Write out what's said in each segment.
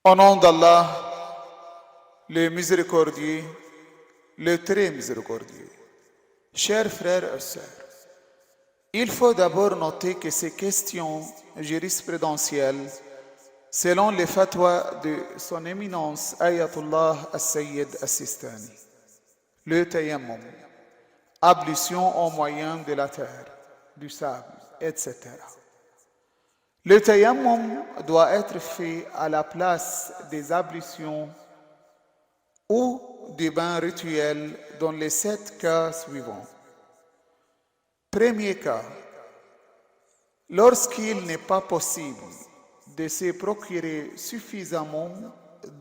Au nom d'Allah, le miséricordieux, le très miséricordieux. Chers frères et sœurs, il faut d'abord noter que ces questions jurisprudentielles, selon les fatwas de son éminence Ayatollah As-Sayyid As-Sistani, le tayammum, ablution au moyen de la terre, du sable, etc. Le tayammum doit être fait à la place des ablutions ou des bains rituels dans les 7 cas suivants. Premier cas, lorsqu'il n'est pas possible de se procurer suffisamment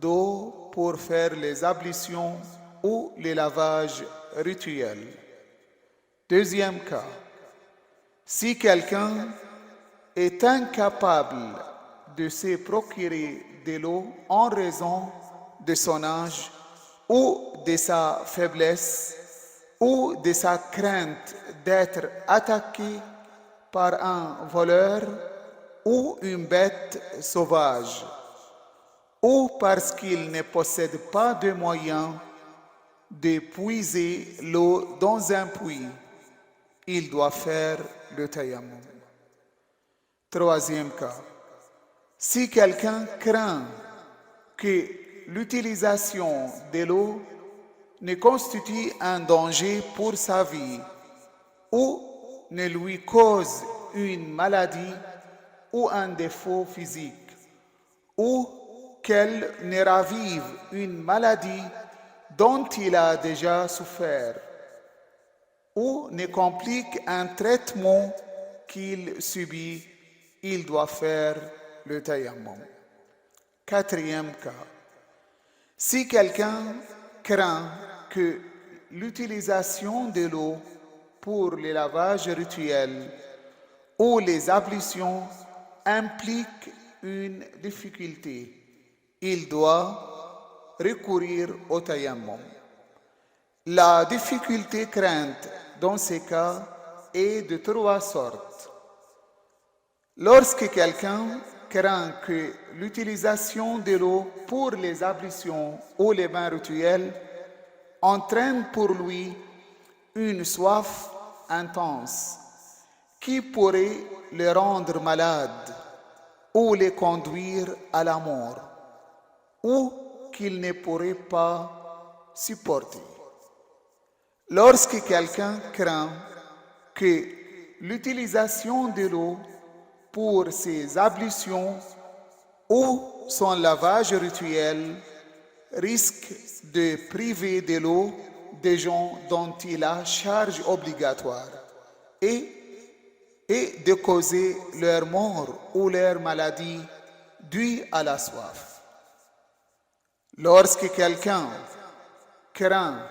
d'eau pour faire les ablutions ou les lavages rituels. Deuxième cas, si quelqu'un est incapable de se procurer de l'eau en raison de son âge ou de sa faiblesse ou de sa crainte d'être attaqué par un voleur ou une bête sauvage, ou parce qu'il ne possède pas de moyens de puiser l'eau dans un puits, il doit faire le tayammum. Troisième cas, si quelqu'un craint que l'utilisation de l'eau ne constitue un danger pour sa vie ou ne lui cause une maladie ou un défaut physique, ou qu'elle ne ravive une maladie dont il a déjà souffert, ou ne complique un traitement qu'il subit, il doit faire le tayammum. Quatrième cas, si quelqu'un craint que l'utilisation de l'eau pour les lavages rituels ou les ablutions implique une difficulté, il doit recourir au tayammum. La difficulté crainte dans ces cas est de 3 sortes. Lorsque quelqu'un craint que l'utilisation de l'eau pour les ablutions ou les bains rituels entraîne pour lui une soif intense qui pourrait le rendre malade ou le conduire à la mort, ou qu'il ne pourrait pas supporter. Lorsque quelqu'un craint que l'utilisation de l'eau pour ses ablutions ou son lavage rituel risque de priver de l'eau des gens dont il a charge obligatoire et de causer leur mort ou leur maladie due à la soif. Lorsque quelqu'un craint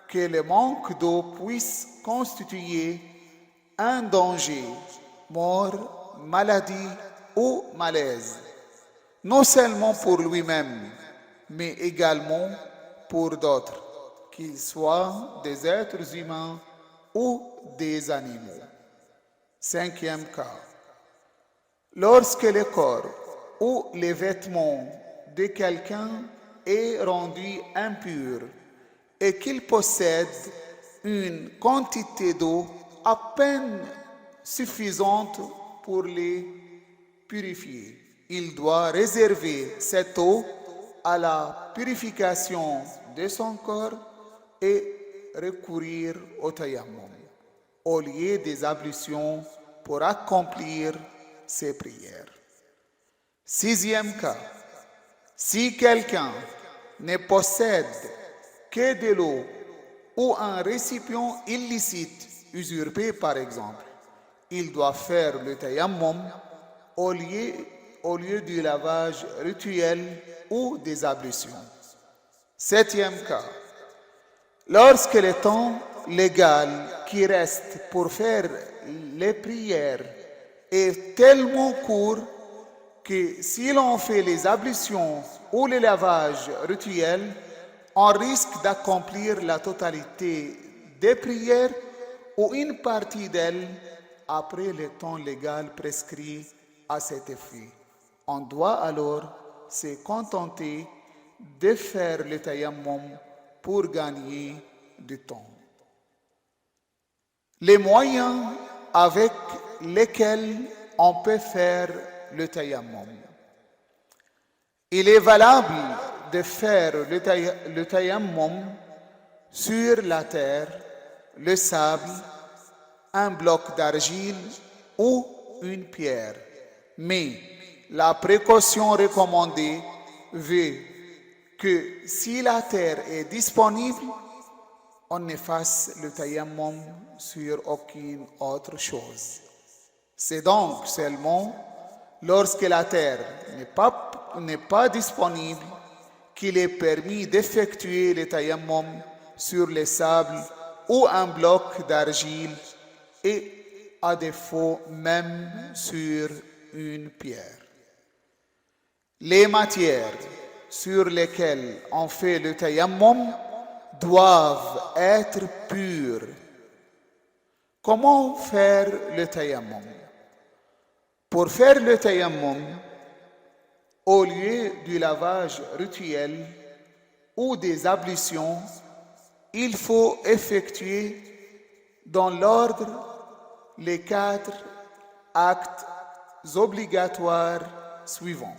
que le manque d'eau puisse constituer un danger, mort, maladie ou malaise, non seulement pour lui-même, mais également pour d'autres, qu'ils soient des êtres humains ou des animaux. Cinquième cas, lorsque le corps ou les vêtements de quelqu'un est rendu impur et qu'il possède une quantité d'eau à peine suffisante pour les purifier, il doit réserver cette eau à la purification de son corps et recourir au tayammum au lieu des ablutions pour accomplir ses prières. Sixième cas, si quelqu'un ne possède que de l'eau ou un récipient illicite, usurpé par exemple, il doit faire le tayammum au lieu du lavage rituel ou des ablutions. Septième cas, lorsque le temps légal qui reste pour faire les prières est tellement court que si l'on fait les ablutions ou les lavages rituels, on risque d'accomplir la totalité des prières ou une partie d'elles après le temps légal prescrit à cet effet. On doit alors s'est contenté de faire le tayammum pour gagner du temps. Les moyens avec lesquels on peut faire le tayammum. Il est valable de faire le tayammum sur la terre, le sable, un bloc d'argile ou une pierre. Mais la précaution recommandée veut que si la terre est disponible, on ne fasse le tayammum sur aucune autre chose. C'est donc seulement lorsque la terre n'est pas disponible qu'il est permis d'effectuer le tayammum sur le sable ou un bloc d'argile et à défaut même sur une pierre. Les matières sur lesquelles on fait le tayammum doivent être pures. Comment faire le tayammum? Pour faire le tayammum, au lieu du lavage rituel ou des ablutions, il faut effectuer dans l'ordre les 4 actes obligatoires suivants.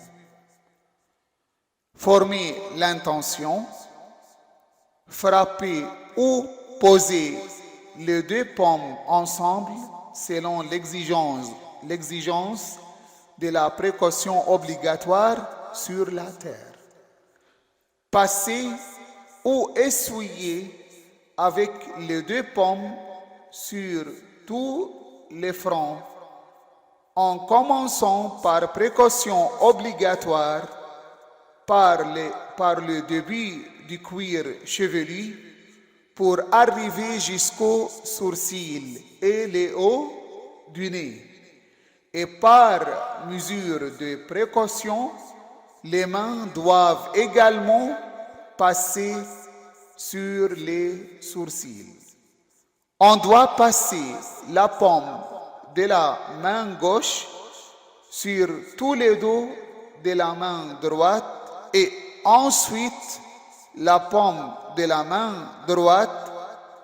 Former l'intention, frapper ou poser les 2 paumes ensemble selon l'exigence de la précaution obligatoire sur la terre. Passer ou essuyer avec les 2 paumes sur tous les fronts en commençant par précaution obligatoire par le début du cuir chevelu pour arriver jusqu'aux sourcils et les hauts du nez. Et par mesure de précaution, les mains doivent également passer sur les sourcils. On doit passer la paume de la main gauche sur tous les dos de la main droite et ensuite la paume de la main droite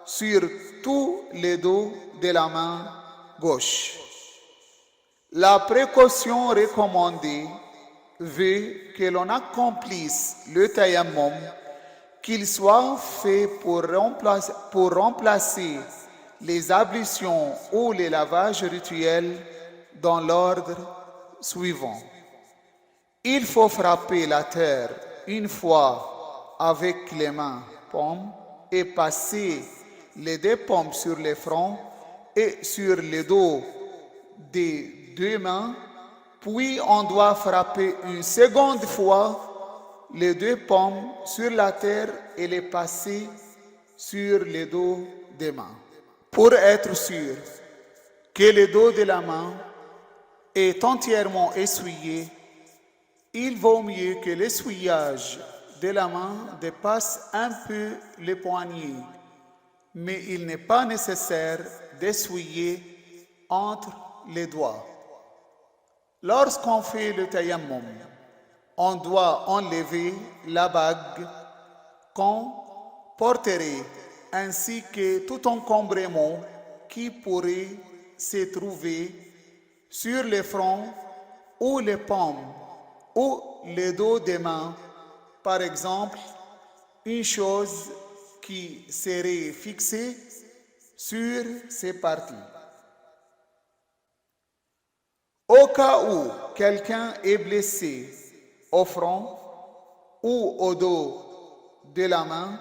sur tous les dos de la main gauche. La précaution recommandée veut que l'on accomplisse le tayammum, qu'il soit fait pour remplacer les ablutions ou les lavages rituels dans l'ordre suivant. Il faut frapper la terre une fois avec les mains paumes et passer les 2 paumes sur le front et sur le dos des 2 mains, puis on doit frapper une seconde fois les 2 paumes sur la terre et les passer sur le dos des mains. Pour être sûr que le dos de la main est entièrement essuyé, il vaut mieux que l'essuyage de la main dépasse un peu les poignets, mais il n'est pas nécessaire d'essuyer entre les doigts. Lorsqu'on fait le tayammum, on doit enlever la bague qu'on porterait ainsi que tout encombrement qui pourrait se trouver sur le front ou les paumes ou le dos des mains. Par exemple, une chose qui serait fixée sur ces parties. Au cas où quelqu'un est blessé au front ou au dos de la main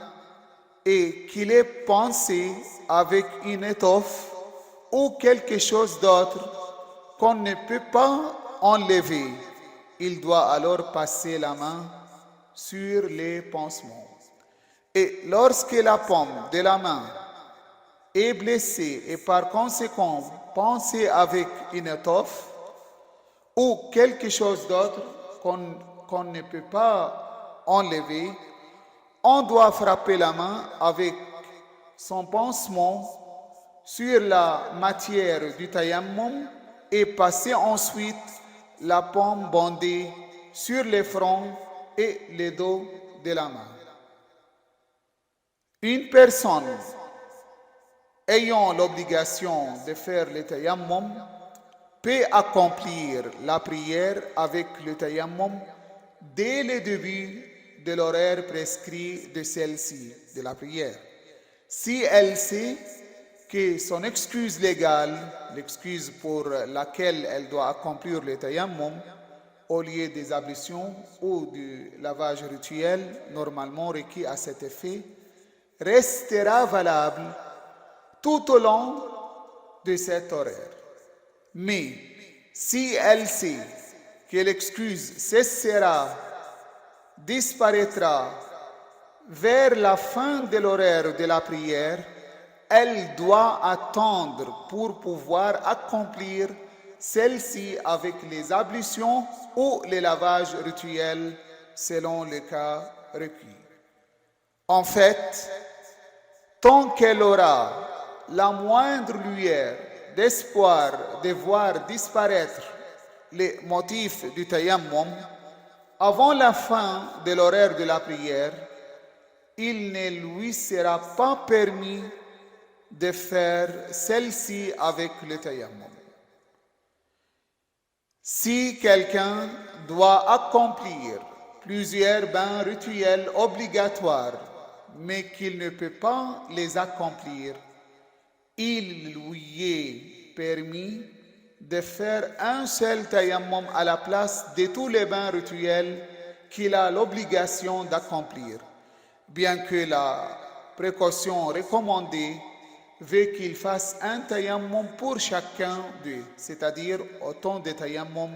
et qu'il est pansé avec une étoffe ou quelque chose d'autre qu'on ne peut pas enlever, il doit alors passer la main sur les pansements. Et lorsque la paume de la main est blessée et par conséquent pansée avec une étoffe ou quelque chose d'autre qu'on ne peut pas enlever, on doit frapper la main avec son pansement sur la matière du tayammum et passer ensuite la paume bandée sur les fronts et les dos de la main. Une personne ayant l'obligation de faire le tayammum peut accomplir la prière avec le tayammum dès le début de l'horaire prescrit de celle-ci, de la prière. Si elle sait que son excuse légale, l'excuse pour laquelle elle doit accomplir le tayammum, au lieu des ablutions ou du lavage rituel normalement requis à cet effet, restera valable tout au long de cet horaire. Mais si elle sait que l'excuse cessera, disparaîtra vers la fin de l'horaire de la prière, elle doit attendre pour pouvoir accomplir celle-ci avec les ablutions ou les lavages rituels selon le cas requis. En fait, tant qu'elle aura la moindre lueur d'espoir de voir disparaître les motifs du tayammum avant la fin de l'horaire de la prière, il ne lui sera pas permis de faire celle-ci avec le tayammum. Si quelqu'un doit accomplir plusieurs bains rituels obligatoires, mais qu'il ne peut pas les accomplir, il lui est permis de faire un seul tayammum à la place de tous les bains rituels qu'il a l'obligation d'accomplir, bien que la précaution recommandée veut qu'il fasse un tayammum pour chacun d'eux, c'est-à-dire autant de tayammum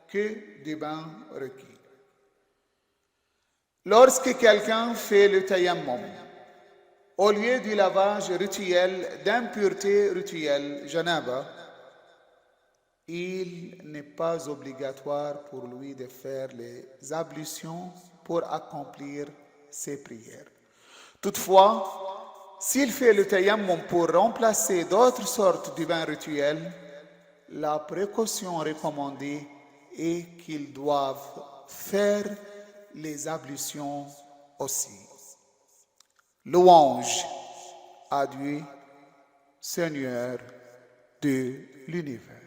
que de bains requis. Lorsque quelqu'un fait le tayammum, au lieu du lavage rituel d'impureté rituelle, janaba, il n'est pas obligatoire pour lui de faire les ablutions pour accomplir ses prières. Toutefois, s'il fait le tayammum pour remplacer d'autres sortes de bains rituels, la précaution recommandée est qu'ils doivent faire les ablutions aussi. Louange à Dieu, Seigneur de l'univers.